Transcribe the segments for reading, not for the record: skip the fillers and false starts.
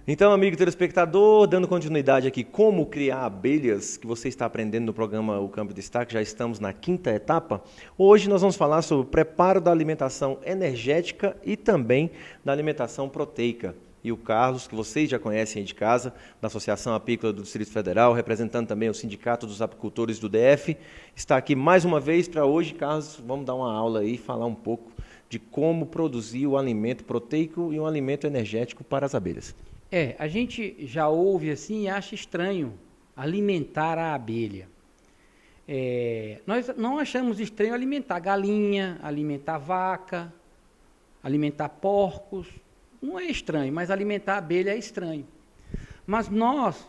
Então, amigo telespectador, dando continuidade aqui, como criar abelhas, que você está aprendendo no programa O Campo de Destaque, já estamos na quinta etapa. Hoje nós vamos falar sobre o preparo da alimentação energética e também da alimentação proteica. E o Carlos, que vocês já conhecem aí de casa, da Associação Apícola do Distrito Federal, representando também o Sindicato dos Apicultores do DF, está aqui mais uma vez para hoje. Carlos, vamos dar uma aula aí, falar um pouco de como produzir o alimento proteico e um alimento energético para as abelhas. A gente já ouve assim e acha estranho alimentar a abelha. Nós não achamos estranho alimentar galinha, alimentar vaca, alimentar porcos. Não é estranho, mas alimentar a abelha é estranho. Mas nós,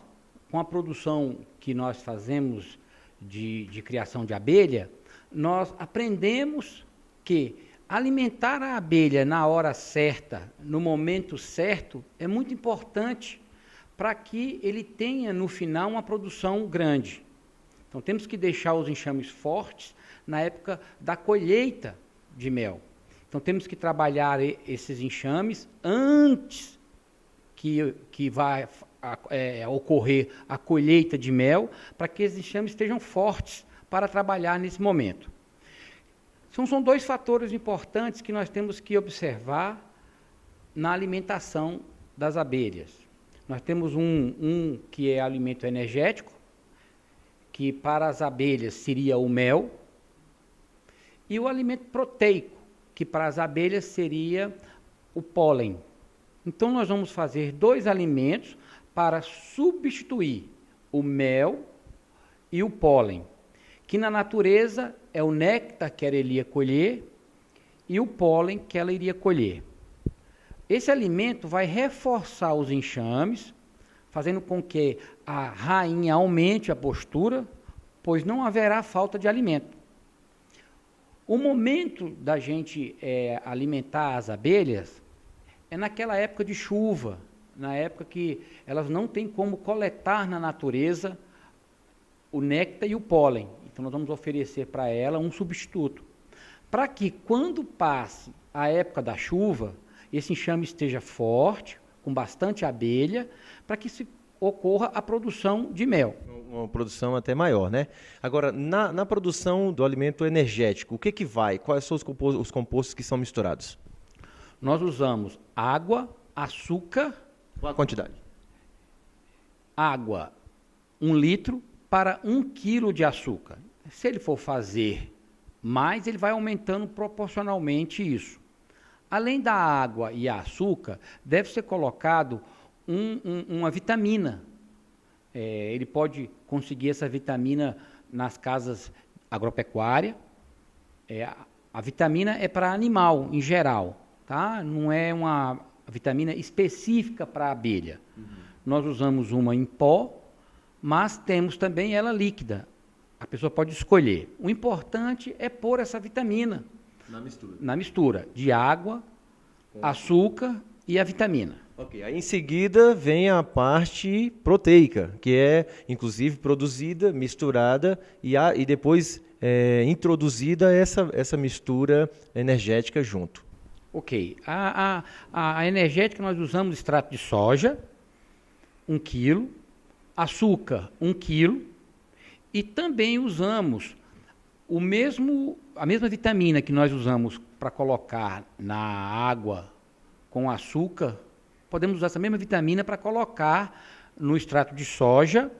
com a produção que nós fazemos de criação de abelha, nós aprendemos que alimentar a abelha na hora certa, no momento certo, é muito importante para que ele tenha, no final, uma produção grande. Então, temos que deixar os enxames fortes na época da colheita de mel. Então, temos que trabalhar esses enxames antes que vai ocorrer a colheita de mel, para que esses enxames estejam fortes para trabalhar nesse momento. São dois fatores importantes que nós temos que observar na alimentação das abelhas. Nós temos um que é alimento energético, que para as abelhas seria o mel, e o alimento proteico, que para as abelhas seria o pólen. Então, nós vamos fazer dois alimentos para substituir o mel e o pólen, que na natureza é o néctar que ela iria colher e o pólen que ela iria colher. Esse alimento vai reforçar os enxames, fazendo com que a rainha aumente a postura, pois não haverá falta de alimento. O momento da gente alimentar as abelhas é naquela época de chuva, na época que elas não têm como coletar na natureza o néctar e o pólen. Então, nós vamos oferecer para ela um substituto, para que quando passe a época da chuva, esse enxame esteja forte, com bastante abelha, para que se ocorra a produção de mel. Uma produção até maior, né? Agora, na produção do alimento energético, o que vai? Quais são os compostos que são misturados? Nós usamos água, açúcar... Qual a quantidade? Água, 1 litro para 1 quilo de açúcar. Se ele for fazer mais, ele vai aumentando proporcionalmente isso. Além da água e açúcar, deve ser colocado uma vitamina. Ele pode conseguir essa vitamina nas casas agropecuárias. A vitamina é para animal, em geral, tá? Não é uma vitamina específica para a abelha. Nós usamos uma em pó, mas temos também ela líquida. A pessoa pode escolher. O importante é pôr essa vitamina na mistura de água, açúcar e a vitamina. Ok, aí em seguida vem a parte proteica, que é inclusive produzida, misturada e depois introduzida essa mistura energética junto. Ok, a energética nós usamos extrato de soja, 1 quilo, açúcar, 1 quilo, e também usamos a mesma vitamina que nós usamos para colocar na água com açúcar, podemos usar essa mesma vitamina para colocar no extrato de soja,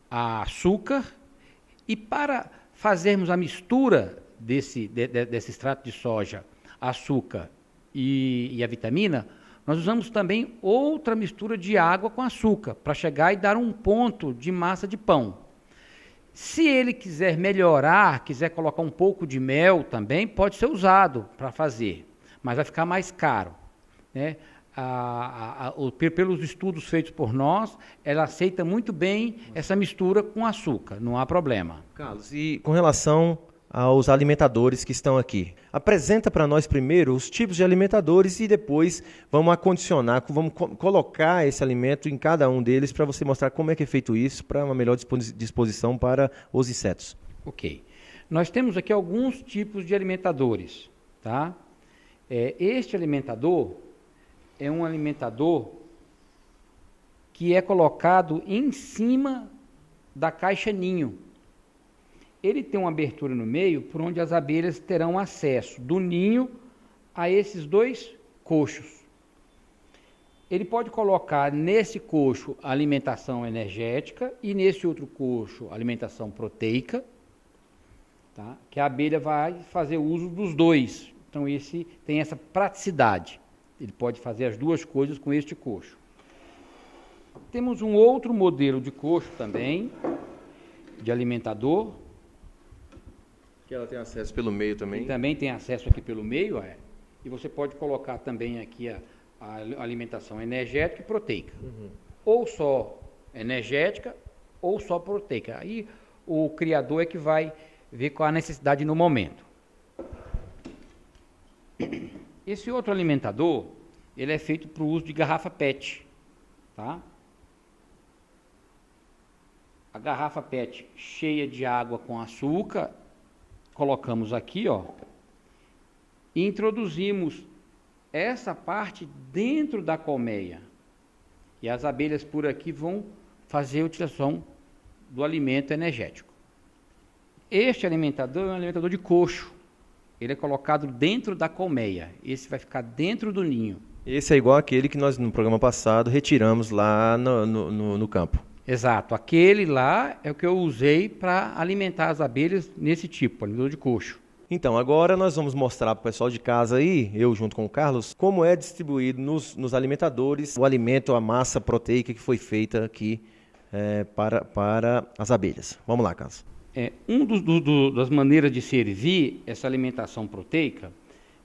açúcar, e para fazermos a mistura desse extrato de soja, açúcar e a vitamina, nós usamos também outra mistura de água com açúcar, para chegar e dar um ponto de massa de pão. Se ele quiser melhorar, quiser colocar um pouco de mel também, pode ser usado para fazer, mas vai ficar mais caro, né? Pelos estudos feitos por nós, ela aceita muito bem essa mistura com açúcar, não há problema. Carlos, e com relação aos alimentadores que estão aqui, apresenta para nós primeiro os tipos de alimentadores e depois vamos acondicionar, vamos colocar esse alimento em cada um deles para você mostrar como é que é feito isso para uma melhor disposição para os insetos. Ok. Nós temos aqui alguns tipos de alimentadores, tá? Este alimentador é um alimentador que é colocado em cima da caixa ninho. Ele tem uma abertura no meio por onde as abelhas terão acesso do ninho a esses dois coxos. Ele pode colocar nesse coxo alimentação energética e nesse outro coxo alimentação proteica, tá? Que a abelha vai fazer uso dos dois. Então esse tem essa praticidade. Ele pode fazer as duas coisas com este coxo. Temos um outro modelo de coxo também, de alimentador. Que ela tem acesso pelo meio também. E também tem acesso aqui pelo meio, e você pode colocar também aqui a alimentação energética e proteica. Ou só energética, ou só proteica. Aí o criador é que vai ver qual a necessidade no momento. Esse outro alimentador, ele é feito para o uso de garrafa PET, tá? A garrafa PET cheia de água com açúcar, colocamos aqui, e introduzimos essa parte dentro da colmeia. E as abelhas por aqui vão fazer a utilização do alimento energético. Este alimentador é um alimentador de coxo. Ele é colocado dentro da colmeia. Esse vai ficar dentro do ninho. Esse é igual aquele que nós, no programa passado, retiramos lá no campo. Exato. Aquele lá é o que eu usei para alimentar as abelhas nesse tipo, alimentador de coxo. Então, agora nós vamos mostrar para o pessoal de casa aí, eu junto com o Carlos, como é distribuído nos alimentadores o alimento, a massa proteica que foi feita aqui para as abelhas. Vamos lá, Carlos. Das maneiras de servir essa alimentação proteica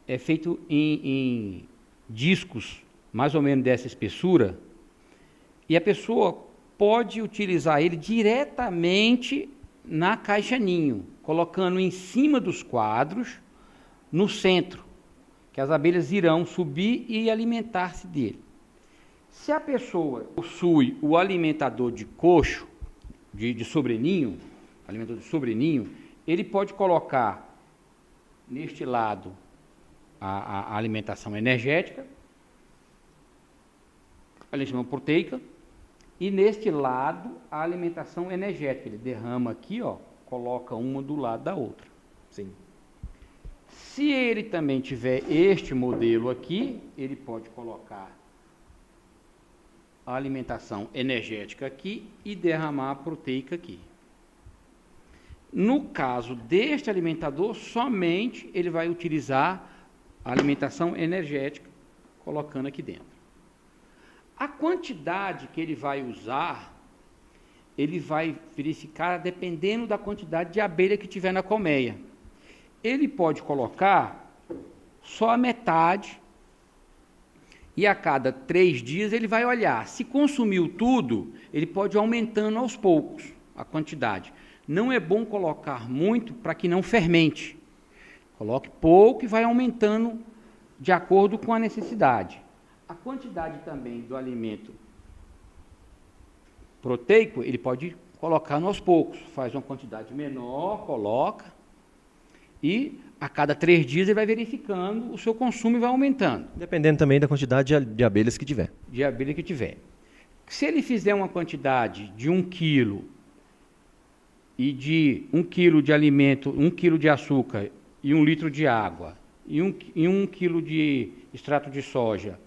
é feito em discos mais ou menos dessa espessura, e a pessoa pode utilizar ele diretamente na caixa ninho, colocando em cima dos quadros, no centro, que as abelhas irão subir e alimentar-se dele. Se a pessoa possui o alimentador de coxo, de sobreninho, alimentador de sobreninho, ele pode colocar neste lado a alimentação energética, a alimentação proteica, e neste lado a alimentação energética. Ele derrama aqui, coloca uma do lado da outra. Sim. Se ele também tiver este modelo aqui, ele pode colocar a alimentação energética aqui e derramar a proteica aqui. No caso deste alimentador, somente ele vai utilizar a alimentação energética, colocando aqui dentro. A quantidade que ele vai usar, ele vai verificar dependendo da quantidade de abelha que tiver na colmeia. Ele pode colocar só a metade e a cada 3 dias ele vai olhar. Se consumiu tudo, ele pode ir aumentando aos poucos a quantidade. Não é bom colocar muito para que não fermente. Coloque pouco e vai aumentando de acordo com a necessidade. A quantidade também do alimento proteico, ele pode colocar aos poucos. Faz uma quantidade menor, coloca, e a cada 3 dias ele vai verificando o seu consumo e vai aumentando. Dependendo também da quantidade de abelhas que tiver. De abelha que tiver. Se ele fizer uma quantidade de 1 quilo e de 1 quilo de alimento, 1 quilo de açúcar e 1 litro de água, e 1 quilo de extrato de soja,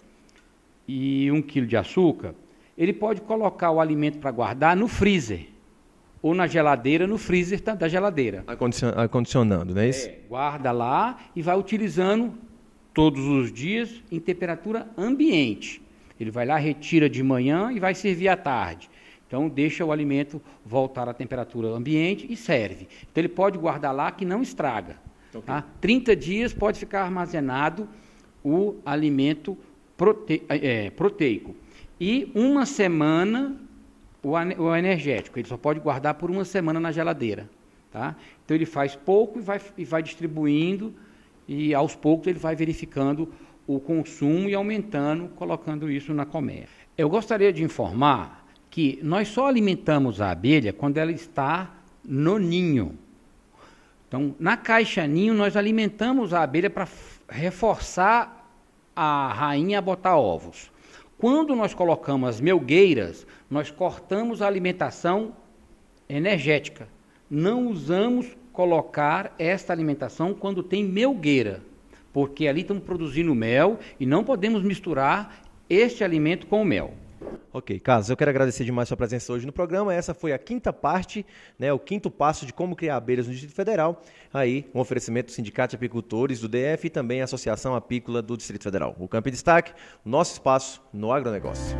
e 1 quilo de açúcar, ele pode colocar o alimento para guardar no freezer, ou na geladeira, no freezer da geladeira. Acondicionando, não é isso? Guarda lá e vai utilizando todos os dias em temperatura ambiente. Ele vai lá, retira de manhã e vai servir à tarde. Então, deixa o alimento voltar à temperatura ambiente e serve. Então, ele pode guardar lá que não estraga. Okay. Tá? 30 dias pode ficar armazenado o alimento proteico. E 1 semana o energético. Ele só pode guardar por 1 semana na geladeira. Tá? Então ele faz pouco e vai distribuindo, e aos poucos ele vai verificando o consumo e aumentando, colocando isso na colmeia. Eu gostaria de informar que nós só alimentamos a abelha quando ela está no ninho. Então, na caixa ninho, nós alimentamos a abelha para reforçar a rainha a botar ovos. Quando nós colocamos as melgueiras, nós cortamos a alimentação energética. Não usamos colocar esta alimentação quando tem melgueira, porque ali estamos produzindo mel e não podemos misturar este alimento com o mel. Ok, Carlos, eu quero agradecer demais a sua presença hoje no programa. Essa foi a quinta parte, né, o quinto passo de como criar abelhas no Distrito Federal. Aí, um oferecimento do Sindicato de Apicultores do DF e também a Associação Apícola do Distrito Federal. O Campo em Destaque, o nosso espaço no agronegócio.